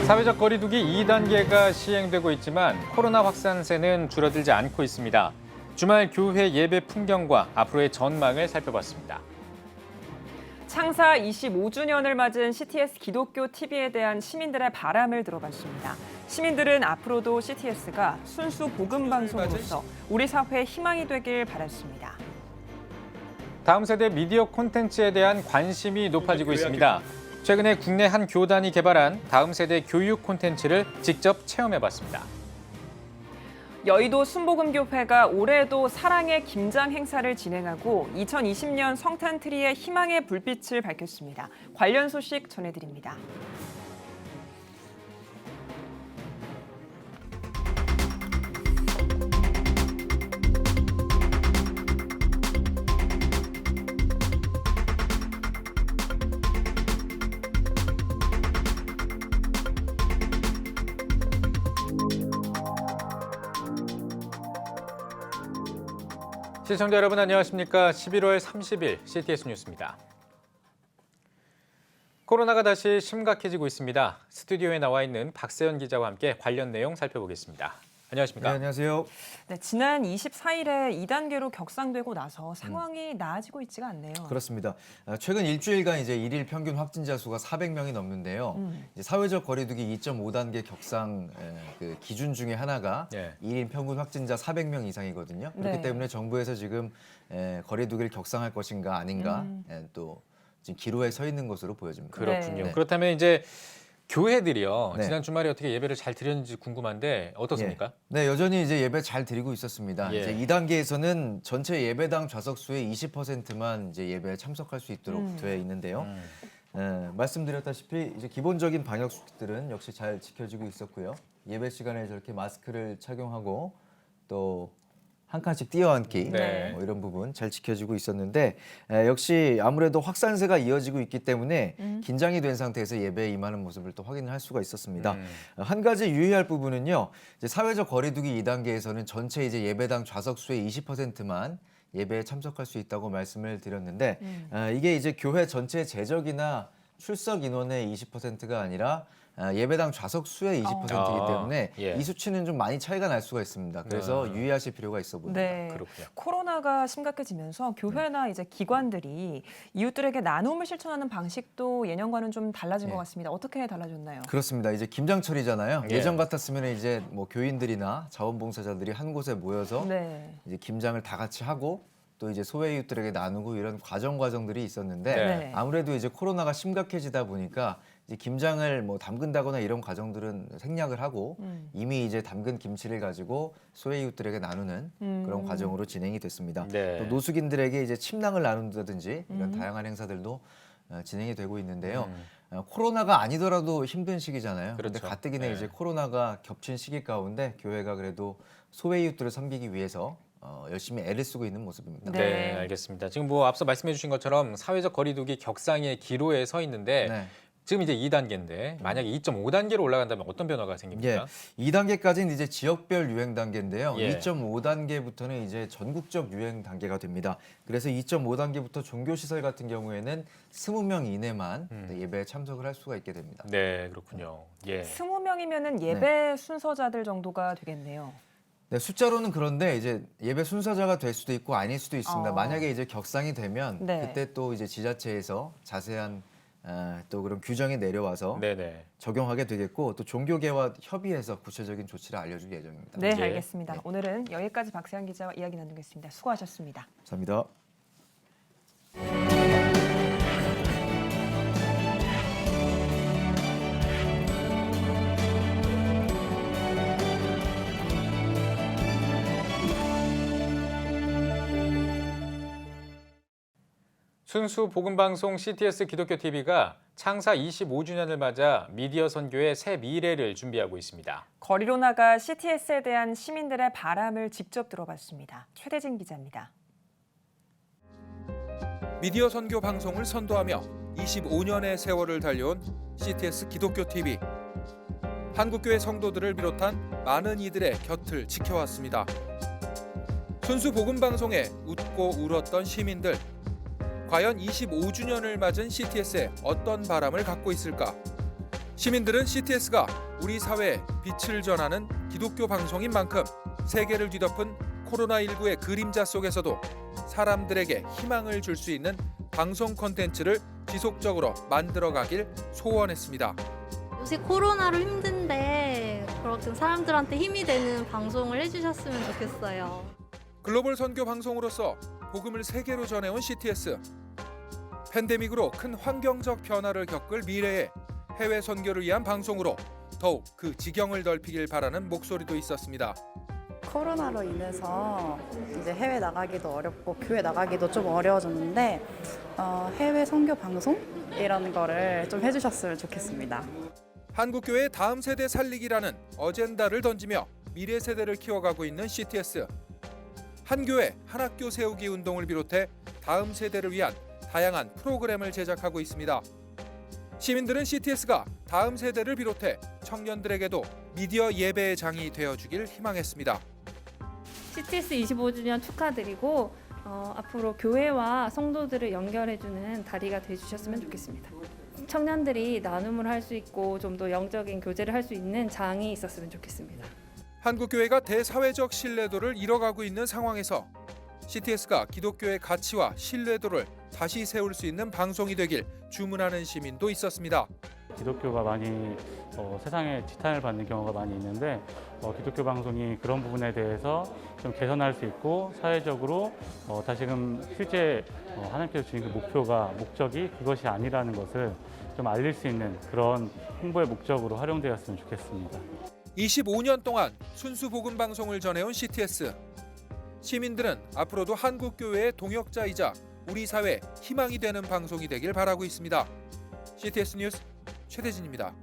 사회적 거리두기 2단계가 시행되고 있지만 코로나 확산세는 줄어들지 않고 있습니다. 주말 교회 예배 풍경과 앞으로의 전망을 살펴봤습니다. 창사 25주년을 맞은 CTS 기독교 TV에 대한 시민들의 바람을 들어봤습니다. 시민들은 앞으로도 CTS가 순수 복음 방송으로서 우리 사회의 희망이 되길 바랐습니다. 다음 세대 미디어 콘텐츠에 대한 관심이 높아지고 있습니다. 최근에 국내 한 교단이 개발한 다음 세대 교육 콘텐츠를 직접 체험해봤습니다. 여의도 순복음교회가 올해도 사랑의 김장 행사를 진행하고 2020년 성탄트리의 희망의 불빛을 밝혔습니다. 관련 소식 전해드립니다. 시청자 여러분 안녕하십니까? 11월 30일 CTS 뉴스입니다. 코로나가 다시 심각해지고 있습니다. 스튜디오에 나와 있는 박세연 기자와 함께 관련 내용 살펴보겠습니다. 안녕하십니까? 네, 안녕하세요. 네, 지난 24일에 2단계로 격상되고 나서 상황이 나아지고 있지가 않네요. 그렇습니다. 최근 일주일간 이제 일일 평균 확진자 수가 400명이 넘는데요. 이제 사회적 거리두기 2.5단계 격상 그 기준 중에 하나가 일일 평균 확진자 400명 이상이거든요. 그렇기 때문에 정부에서 지금 거리두기를 격상할 것인가 아닌가 또 지금 기로에 서 있는 것으로 보여집니다. 그렇군요. 네. 그렇다면 이제 교회들이요. 지난 주말에 어떻게 예배를 잘 드렸는지 궁금한데 어떻습니까? 네, 여전히 이제 예배 잘 드리고 있었습니다. 이제 2단계에서는 전체 예배당 좌석 수의 20%만 이제 예배에 참석할 수 있도록 되어 있는데요. 말씀드렸다시피 이제 기본적인 방역 수칙들은 역시 잘 지켜지고 있었고요. 예배 시간에 저렇게 마스크를 착용하고 또 한 칸씩 뛰어앉기 뭐 이런 부분 잘 지켜지고 있었는데 역시 아무래도 확산세가 이어지고 있기 때문에 긴장이 된 상태에서 예배에 임하는 모습을 또 확인을 할 수가 있었습니다. 한 가지 유의할 부분은요. 이제 사회적 거리두기 2단계에서는 전체 이제 예배당 좌석 수의 20%만 예배에 참석할 수 있다고 말씀을 드렸는데 이게 이제 교회 전체 재적이나 출석 인원의 20%가 아니라 예배당 좌석 수의 20%이기 때문에 이 수치는 좀 많이 차이가 날 수가 있습니다. 그래서 유의하실 필요가 있어 보입니다. 네. 그렇군요. 코로나가 심각해지면서 교회나 이제 기관들이 이웃들에게 나눔을 실천하는 방식도 예년과는 좀 달라진 것 같습니다. 어떻게 달라졌나요? 그렇습니다. 이제 김장철이잖아요. 예전 같았으면 이제 뭐 교인들이나 자원봉사자들이 한 곳에 모여서 이제 김장을 다 같이 하고 또 이제 소외 이웃들에게 나누고 이런 과정들이 있었는데 아무래도 이제 코로나가 심각해지다 보니까 이제 김장을 뭐 담근다거나 이런 과정들은 생략을 하고 이미 이제 담근 김치를 가지고 소외 이웃들에게 나누는 그런 과정으로 진행이 됐습니다. 또 노숙인들에게 이제 침낭을 나눈다든지 이런 다양한 행사들도 진행이 되고 있는데요. 코로나가 아니더라도 힘든 시기잖아요. 그런데 가뜩이나 이제 코로나가 겹친 시기 가운데 교회가 그래도 소외 이웃들을 섬기기 위해서 열심히 애를 쓰고 있는 모습입니다. 네, 알겠습니다. 지금 뭐 앞서 말씀해 주신 것처럼 사회적 거리두기 격상의 기로에 서 있는데 지금 이제 2단계인데 만약에 2.5단계로 올라간다면 어떤 변화가 생깁니까? 2단계까지는 이제 지역별 유행 단계인데요. 2.5단계부터는 이제 전국적 유행 단계가 됩니다. 그래서 2.5단계부터 종교시설 같은 경우에는 20명 이내만 예배에 참석을 할 수가 있게 됩니다. 네, 그렇군요. 20명이면은 예배 순서자들 정도가 되겠네요. 네, 숫자로는 그런데 이제 예배 순서자가 될 수도 있고 아닐 수도 있습니다. 만약에 이제 격상이 되면 그때 또 이제 지자체에서 자세한 또 그런 규정이 내려와서 적용하게 되겠고 또 종교계와 협의해서 구체적인 조치를 알려줄 예정입니다. 네, 알겠습니다. 오늘은 여기까지 박세현 기자와 이야기 나누겠습니다. 수고하셨습니다. 감사합니다. 순수 복음방송 CTS 기독교 TV가 창사 25주년을 맞아 미디어 선교의 새 미래를 준비하고 있습니다. 거리로 나가 CTS에 대한 시민들의 바람을 직접 들어봤습니다. 최대진 기자입니다. 미디어 선교 방송을 선도하며 25년의 세월을 달려온 CTS 기독교 TV. 한국교회 성도들을 비롯한 많은 이들의 곁을 지켜왔습니다. 순수 복음 방송에 웃고 울었던 시민들. 과연 25주년을 맞은 CTS에 어떤 바람을 갖고 있을까? 시민들은 CTS가 우리 사회에 빛을 전하는 기독교 방송인 만큼 세계를 뒤덮은 코로나19의 그림자 속에서도 사람들에게 희망을 줄 수 있는 방송 콘텐츠를 지속적으로 만들어가길 소원했습니다. 요새 코로나로 힘든데 그렇게 사람들한테 힘이 되는 방송을 해주셨으면 좋겠어요. 글로벌 선교 방송으로서 복음을 세계로 전해온 CTS. 팬데믹으로 큰 환경적 변화를 겪을 미래에 해외 선교를 위한 방송으로 더욱 그 지경을 넓히길 바라는 목소리도 있었습니다. 코로나로 인해서 이제 해외 나가기도 어렵고 교회 나가기도 좀 어려워졌는데 해외 선교 방송 이런 거를 좀 해주셨으면 좋겠습니다. 한국교회의 다음 세대 살리기라는 어젠다를 던지며 미래 세대를 키워가고 있는 CTS. 한 교회, 한 학교 세우기 운동을 비롯해 다음 세대를 위한 다양한 프로그램을 제작하고 있습니다. 시민들은 CTS가 다음 세대를 비롯해 청년들에게도 미디어 예배의 장이 되어주길 희망했습니다. CTS 25주년 축하드리고 앞으로 교회와 성도들을 연결해주는 다리가 되어주셨으면 좋겠습니다. 청년들이 나눔을 할 수 있고 좀 더 영적인 교제를 할 수 있는 장이 있었으면 좋겠습니다. 한국교회가 대사회적 신뢰도를 잃어가고 있는 상황에서 CTS가 기독교의 가치와 신뢰도를 다시 세울 수 있는 방송이 되길 주문하는 시민도 있었습니다. 기독교가 많이 세상에 지탄을 받는 경우가 많이 있는데 기독교 방송이 그런 부분에 대해서 좀 개선할 수 있고 사회적으로 다시금 실제 하나님께서 주신 그 목적이 그것이 아니라는 것을 좀 알릴 수 있는 그런 홍보의 목적으로 활용되었으면 좋겠습니다. 25년 동안 순수 복음 방송을 전해온 CTS. 시민들은 앞으로도 한국교회의 동역자이자 우리 사회 희망이 되는 방송이 되길 바라고 있습니다. CTS 뉴스 최대진입니다.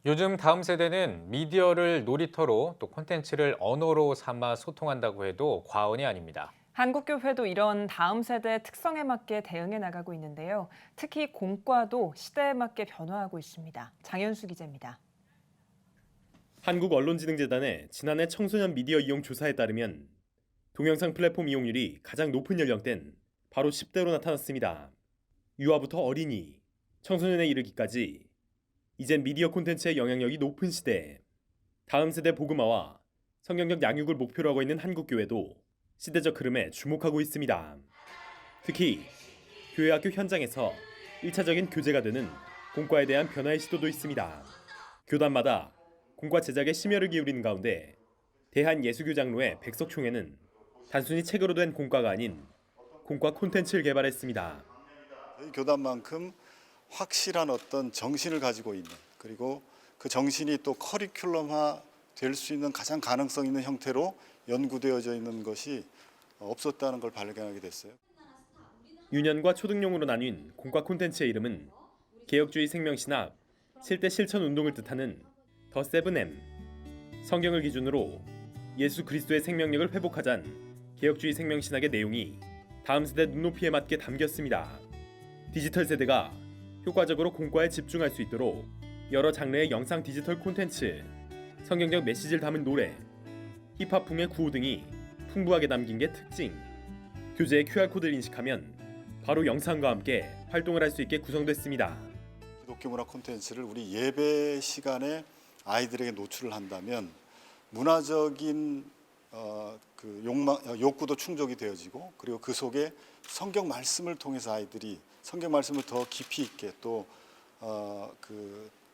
요즘 다음 세대는 미디어를 놀이터로 또 콘텐츠를 언어로 삼아 소통한다고 해도 과언이 아닙니다. 한국교회도 이런 다음 세대 특성에 맞게 대응해 나가고 있는데요. 특히 공과도 시대에 맞게 변화하고 있습니다. 장현수 기자입니다. 한국언론진흥재단의 지난해 청소년 미디어 이용 조사에 따르면 동영상 플랫폼 이용률이 가장 높은 연령대는 바로 10대로 나타났습니다. 유아부터 어린이, 청소년에 이르기까지 이젠 미디어 콘텐츠의 영향력이 높은 시대에 다음 세대 복음화와 성경적 양육을 목표로 하고 있는 한국교회도 시대적 흐름에 주목하고 있습니다. 특히 교회학교 현장에서 1차적인 교재가 되는 공과에 대한 변화의 시도도 있습니다. 교단마다 공과 제작에 심혈을 기울이는 가운데 대한예수교장로의 백석총회는 단순히 책으로 된 공과가 아닌 공과 콘텐츠를 개발했습니다. 저희 교단만큼 확실한 어떤 정신을 가지고 있는, 그리고 그 정신이 또 커리큘럼화 될 수 있는 가장 가능성 있는 형태로 연구되어져 있는 것이 없었다는 걸 발견하게 됐어요. 유년과 초등용으로 나뉜 공과 콘텐츠의 이름은 개혁주의 생명신학 7대 실천 운동을 뜻하는 더 7M. 성경을 기준으로 예수 그리스도의 생명력을 회복하자는 개혁주의 생명신학의 내용이 다음 세대 눈높이에 맞게 담겼습니다. 디지털 세대가 효과적으로 공과에 집중할 수 있도록 여러 장르의 영상 디지털 콘텐츠, 성경적 메시지를 담은 노래, 힙합풍의 구호 등이 풍부하게 담긴 게 특징. 교재의 QR코드를 인식하면 바로 영상과 함께 활동을 할 수 있게 구성됐습니다. 기독교 문화 콘텐츠를 우리 예배 시간에 아이들에게 노출을 한다면 문화적인 욕구도 충족이 되어지고, 그리고 그 속에 성경 말씀을 통해서 아이들이 성경 말씀을 더 깊이 있게 또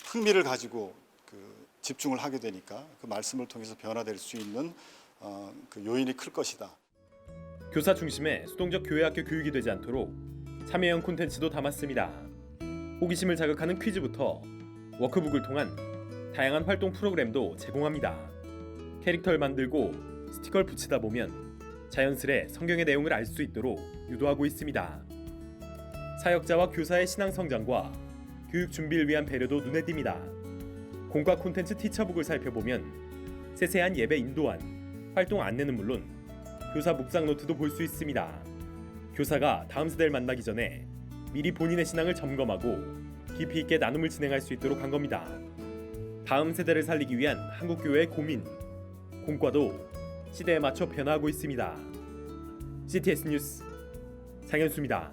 흥미를 가지고 집중을 하게 되니까 그 말씀을 통해서 변화될 수 있는 그 요인이 클 것이다. 교사 중심의 수동적 교회학교 교육이 되지 않도록 참여형 콘텐츠도 담았습니다. 호기심을 자극하는 퀴즈부터 워크북을 통한 다양한 활동 프로그램도 제공합니다. 캐릭터를 만들고 스티커를 붙이다 보면 자연스레 성경의 내용을 알 수 있도록 유도하고 있습니다. 사역자와 교사의 신앙 성장과 교육 준비를 위한 배려도 눈에 띕니다. 공과 콘텐츠 티처북을 살펴보면 세세한 예배 인도안, 활동 안내는 물론 교사 묵상 노트도 볼 수 있습니다. 교사가 다음 세대를 만나기 전에 미리 본인의 신앙을 점검하고 깊이 있게 나눔을 진행할 수 있도록 한 겁니다. 다음 세대를 살리기 위한 한국교회의 고민, 공과도 시대에 맞춰 변화하고 있습니다. CTS 뉴스 장현수입니다.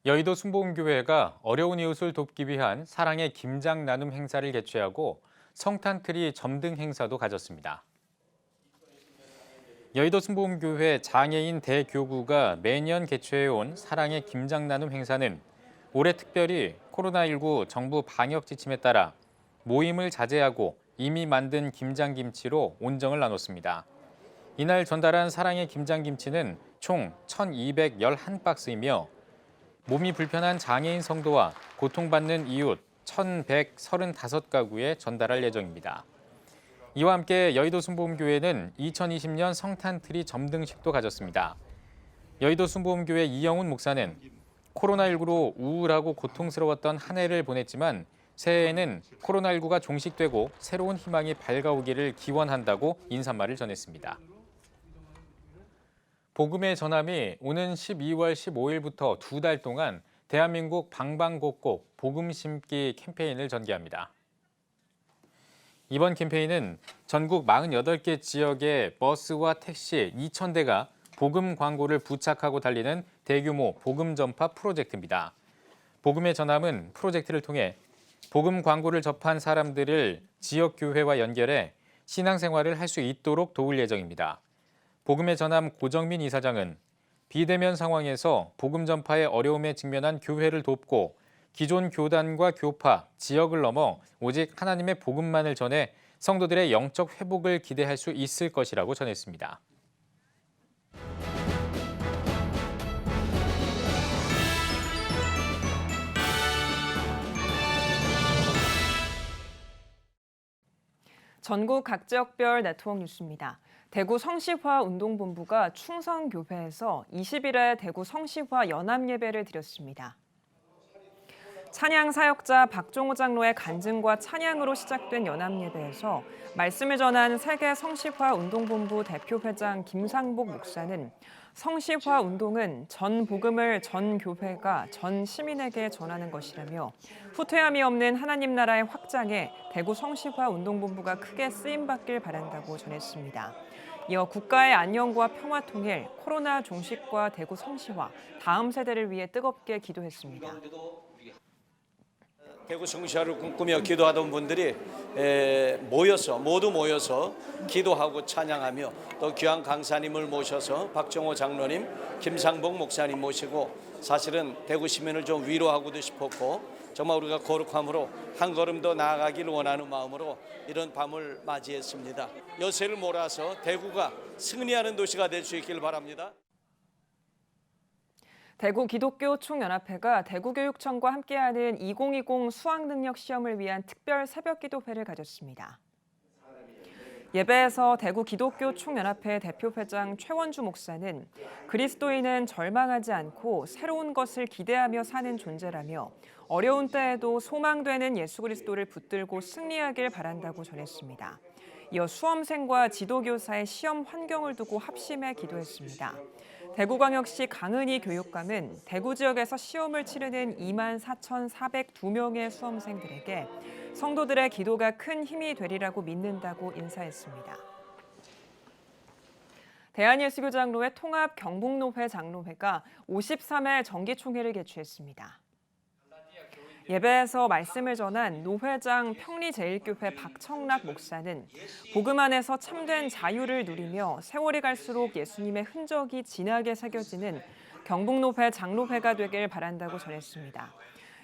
여의도 순복음교회가 어려운 이웃을 돕기 위한 사랑의 김장 나눔 행사를 개최하고 성탄트리 점등 행사도 가졌습니다. 여의도 순복음교회 장애인 대교구가 매년 개최해온 사랑의 김장 나눔 행사는 올해 특별히 코로나19 정부 방역 지침에 따라 모임을 자제하고 이미 만든 김장김치로 온정을 나눴습니다. 이날 전달한 사랑의 김장김치는 총 1,211박스이며 몸이 불편한 장애인 성도와 고통받는 이웃 1,135가구에 전달할 예정입니다. 이와 함께 여의도 순복음교회는 2020년 성탄트리 점등식도 가졌습니다. 여의도 순복음교회 이영훈 목사는 코로나19로 우울하고 고통스러웠던 한 해를 보냈지만 새해에는 코로나19가 종식되고 새로운 희망이 밝아오기를 기원한다고 인사말을 전했습니다. 복음의 전함이 오는 12월 15일부터 2달 동안 대한민국 방방곡곡 복음 심기 캠페인을 전개합니다. 이번 캠페인은 전국 48개 지역의 버스와 택시 2,000대가 복음 광고를 부착하고 달리는 대규모 복음 전파 프로젝트입니다. 복음의 전함은 프로젝트를 통해 복음 광고를 접한 사람들을 지역 교회와 연결해 신앙생활을 할 수 있도록 도울 예정입니다. 복음의 전함 고정민 이사장은 비대면 상황에서 복음 전파의 어려움에 직면한 교회를 돕고 기존 교단과 교파, 지역을 넘어 오직 하나님의 복음만을 전해 성도들의 영적 회복을 기대할 수 있을 것이라고 전했습니다. 전국 각 지역별 네트워크 뉴스입니다. 대구 성시화 운동본부가 충성교회에서 20일에 대구 성시화 연합예배를 드렸습니다. 찬양 사역자 박종호 장로의 간증과 찬양으로 시작된 연합예배에서 말씀을 전한 세계 성시화 운동본부 대표회장 김상복 목사는 성시화 운동은 전 복음을 전 교회가 전 시민에게 전하는 것이라며 후퇴함이 없는 하나님 나라의 확장에 대구 성시화 운동본부가 크게 쓰임받길 바란다고 전했습니다. 이어 국가의 안녕과 평화 통일, 코로나 종식과 대구 성시화, 다음 세대를 위해 뜨겁게 기도했습니다. 대구 성시화를 꿈꾸며 기도하던 분들이 모두 모여서 기도하고 찬양하며 또 귀한 강사님을 모셔서 박정호 장로님, 김상복 목사님 모시고 사실은 대구 시민을 좀 위로하고도 싶었고 정말 우리가 거룩함으로 한 걸음 더 나아가기를 원하는 마음으로 이런 밤을 맞이했습니다. 여세를 몰아서 대구가 승리하는 도시가 될 수 있기를 바랍니다. 대구 기독교 총연합회가 대구교육청과 함께하는 2020 수학능력 시험을 위한 특별 새벽 기도회를 가졌습니다. 예배에서 대구 기독교 총연합회 대표회장 최원주 목사는 그리스도인은 절망하지 않고 새로운 것을 기대하며 사는 존재라며 어려운 때에도 소망되는 예수 그리스도를 붙들고 승리하길 바란다고 전했습니다. 이어 수험생과 지도교사의 시험 환경을 두고 합심해 기도했습니다. 대구광역시 강은희 교육감은 대구 지역에서 시험을 치르는 24,402명의 수험생들에게 성도들의 기도가 큰 힘이 되리라고 믿는다고 인사했습니다. 대한예수교 장로회 통합 경북노회 장로회가 53회 정기총회를 개최했습니다. 예배에서 말씀을 전한 노회장 평리제일교회 박청락 목사는 복음 안에서 참된 자유를 누리며 세월이 갈수록 예수님의 흔적이 진하게 새겨지는 경북노회 장로회가 되길 바란다고 전했습니다.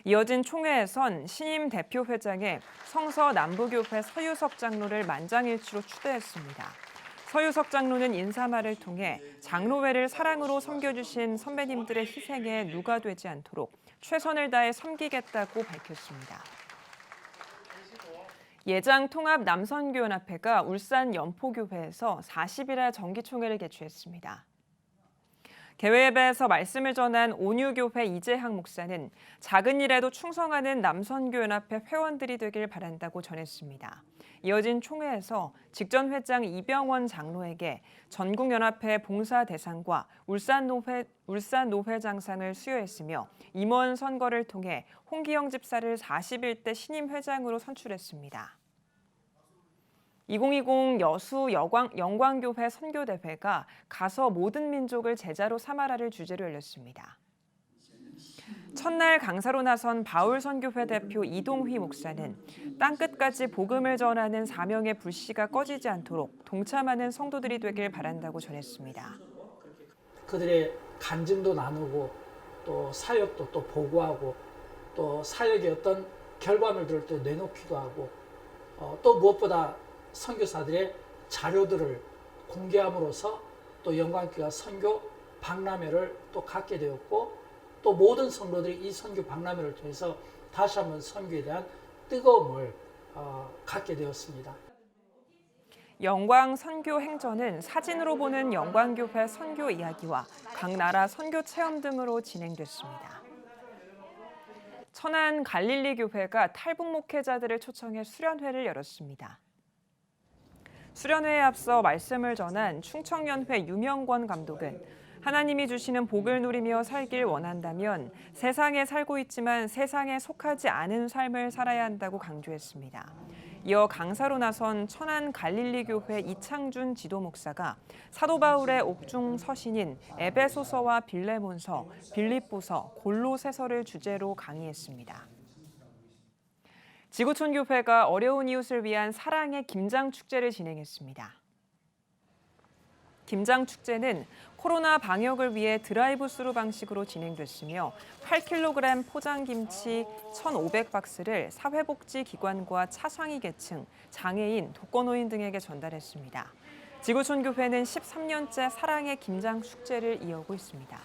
이어진 총회에선 신임 대표회장에 성서 남부교회 서유석 장로를 만장일치로 추대했습니다. 서유석 장로는 인사말을 통해 장로회를 사랑으로 섬겨주신 선배님들의 희생에 누가 되지 않도록 최선을 다해 섬기겠다고 밝혔습니다. 예장통합 남선교연합회가 울산 연포교회에서 40일의 정기총회를 개최했습니다. 개회예배에서 말씀을 전한 온유교회 이재학 목사는 작은 일에도 충성하는 남선교연합회 회원들이 되길 바란다고 전했습니다. 이어진 총회에서 직전 회장 이병원 장로에게 전국연합회 봉사 대상과 울산노회 장상을 수여했으며 임원 선거를 통해 홍기영 집사를 41대 신임 회장으로 선출했습니다. 2020 여수 영광교회 선교대회가 가서 모든 민족을 제자로 삼아라를 주제로 열렸습니다. 첫날 강사로 나선 바울선교회 대표 이동휘 목사는 땅끝까지 복음을 전하는 사명의 불씨가 꺼지지 않도록 동참하는 성도들이 되길 바란다고 전했습니다. 그들의 간증도 나누고 또 사역도 또 보고하고 또 사역의 어떤 결과물들을 또 내놓기도 하고 또 무엇보다 선교사들의 자료들을 공개함으로써 또 영광교회가 선교 박람회를 또 갖게 되었고 또 모든 성도들이 이 선교 박람회를 통해서 다시 한번 선교에 대한 뜨거움을 갖게 되었습니다. 영광 선교 행전은 사진으로 보는 영광교회 선교 이야기와 각 나라 선교 체험 등으로 진행됐습니다. 천안 갈릴리 교회가 탈북 목회자들을 초청해 수련회를 열었습니다. 수련회에 앞서 말씀을 전한 충청연회 유명권 감독은 하나님이 주시는 복을 누리며 살길 원한다면 세상에 살고 있지만 세상에 속하지 않은 삶을 살아야 한다고 강조했습니다. 이어 강사로 나선 천안 갈릴리 교회 이창준 지도 목사가 사도 바울의 옥중 서신인 에베소서와 빌레몬서, 빌립보서, 골로새서를 주제로 강의했습니다. 지구촌 교회가 어려운 이웃을 위한 사랑의 김장 축제를 진행했습니다. 김장 축제는 코로나 방역을 위해 드라이브 스루 방식으로 진행됐으며 8kg 포장김치 1,500박스를 사회복지기관과 차상위 계층, 장애인, 독거노인 등에게 전달했습니다. 지구촌 교회는 13년째 사랑의 김장 축제를 이어오고 있습니다.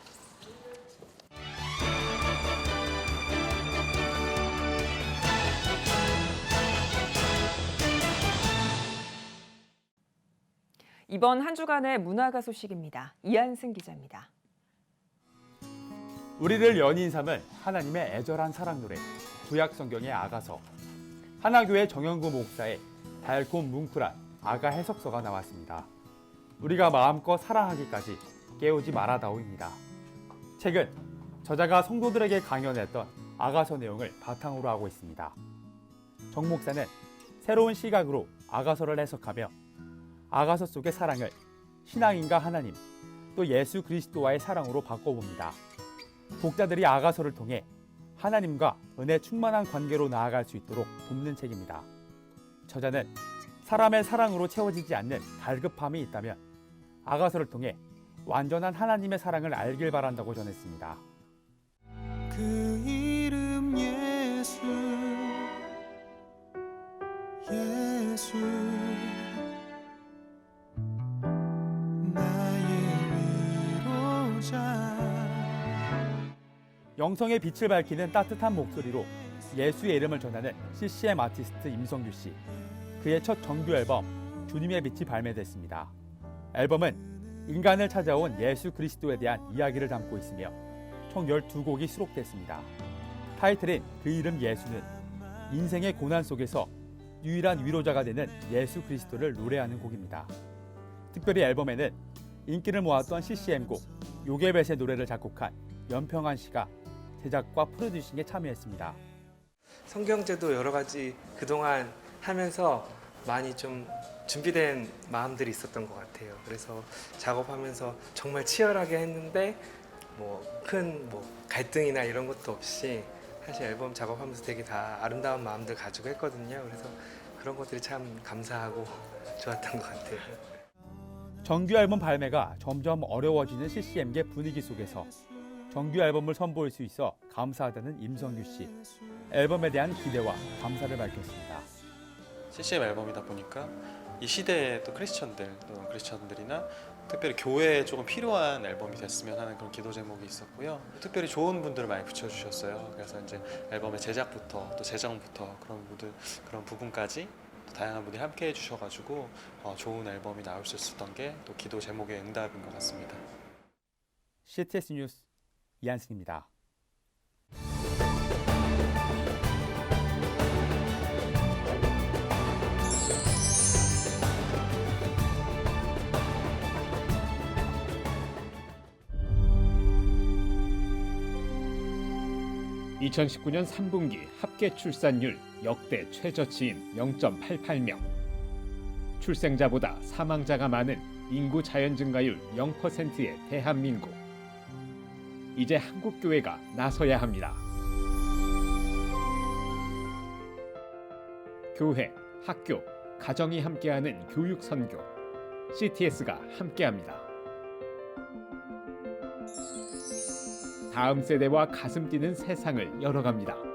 이번 한 주간의 문화가 소식입니다. 이한승 기자입니다. 우리를 연인 삼을 하나님의 애절한 사랑 노래, 구약 성경의 아가서. 하나교회 정영구 목사의 달콤 뭉클한 아가 해석서가 나왔습니다. 우리가 마음껏 사랑하기까지 깨우지 말아다오입니다. 책은 저자가 성도들에게 강연했던 아가서 내용을 바탕으로 하고 있습니다. 정 목사는 새로운 시각으로 아가서를 해석하며 아가서 속의 사랑을 신앙인과 하나님, 또 예수 그리스도와의 사랑으로 바꿔봅니다. 독자들이 아가서를 통해 하나님과 은혜 충만한 관계로 나아갈 수 있도록 돕는 책입니다. 저자는 사람의 사랑으로 채워지지 않는 갈급함이 있다면 아가서를 통해 완전한 하나님의 사랑을 알길 바란다고 전했습니다. 그 이름 예수, 예수. 영성의 빛을 밝히는 따뜻한 목소리로 예수의 이름을 전하는 CCM 아티스트 임성규 씨. 그의 첫 정규 앨범 주님의 빛이 발매됐습니다. 앨범은 인간을 찾아온 예수 그리스도에 대한 이야기를 담고 있으며 총 12곡이 수록됐습니다. 타이틀인 그 이름 예수는 인생의 고난 속에서 유일한 위로자가 되는 예수 그리스도를 노래하는 곡입니다. 특별히 앨범에는 인기를 모았던 CCM곡 요괴벳의 노래를 작곡한 연평한 씨가 제작과 프로듀싱에 참여했습니다. 성경제도 여러 가지 그동안 하면서 많이 좀 준비된 마음들이 있었던 것 같아요. 그래서 작업하면서 정말 치열하게 했는데 큰 갈등이나 이런 것도 없이 사실 앨범 작업하면서 되게 다 아름다운 마음들 가지고 했거든요. 그래서 그런 것들이 참 감사하고 좋았던 것 같아요. 정규 앨범 발매가 점점 어려워지는 CCM계 분위기 속에서 정규 앨범을 선보일 수 있어 감사하다는 임성규 씨. 앨범에 대한 기대와 감사를 밝혔습니다. CCM 앨범이다 보니까 이 시대에 또 크리스천들이나 특별히 교회에 조금 필요한 앨범이 됐으면 하는 그런 기도 제목이 있었고요. 특별히 좋은 분들을 많이 붙여주셨어요. 그래서 이제 앨범의 제작부터 또 재정부터 그런 부분까지 다양한 분들이 함께 해주셔가지고 좋은 앨범이 나올 수 있었던 게 또 기도 제목의 응답인 것 같습니다. CTS 뉴스 이한승입니다. (2019년 3분기) 합계 출산율 역대 최저치인 0.88명. 출생자보다 사망자가 많은 인구 자연 증가율 0%의 대한민국. 이제 한국 교회가 나서야 합니다. 교회, 학교, 가정이 함께하는 교육 선교. CTS가 함께합니다. 다음 세대와 가슴 뛰는 세상을 열어갑니다.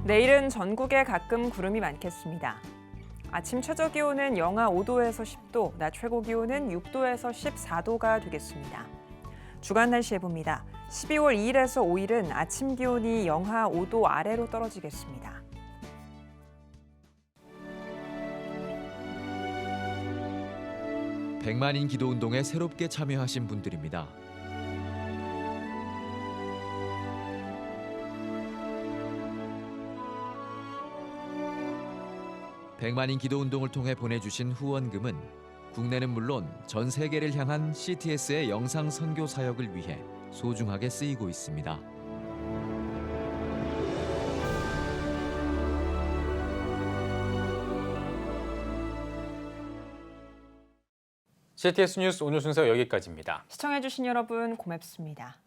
내일은 전국에 가끔 구름이 많겠습니다. 아침 최저 기온은 영하 5도에서 10도, 낮 최고 기온은 6도에서 14도가 되겠습니다. 주간 날씨 해봅니다. 12월 2일에서 5일은 아침 기온이 영하 5도 아래로 떨어지겠습니다. 백만인 기도운동에 새롭게 참여하신 분들입니다. 백만인 기도운동을 통해 보내주신 후원금은 국내는 물론 전 세계를 향한 CTS의 영상 선교 사역을 위해 소중하게 쓰이고 있습니다. CTS 뉴스 오늘 순서 여기까지입니다. 시청해주신 여러분 고맙습니다.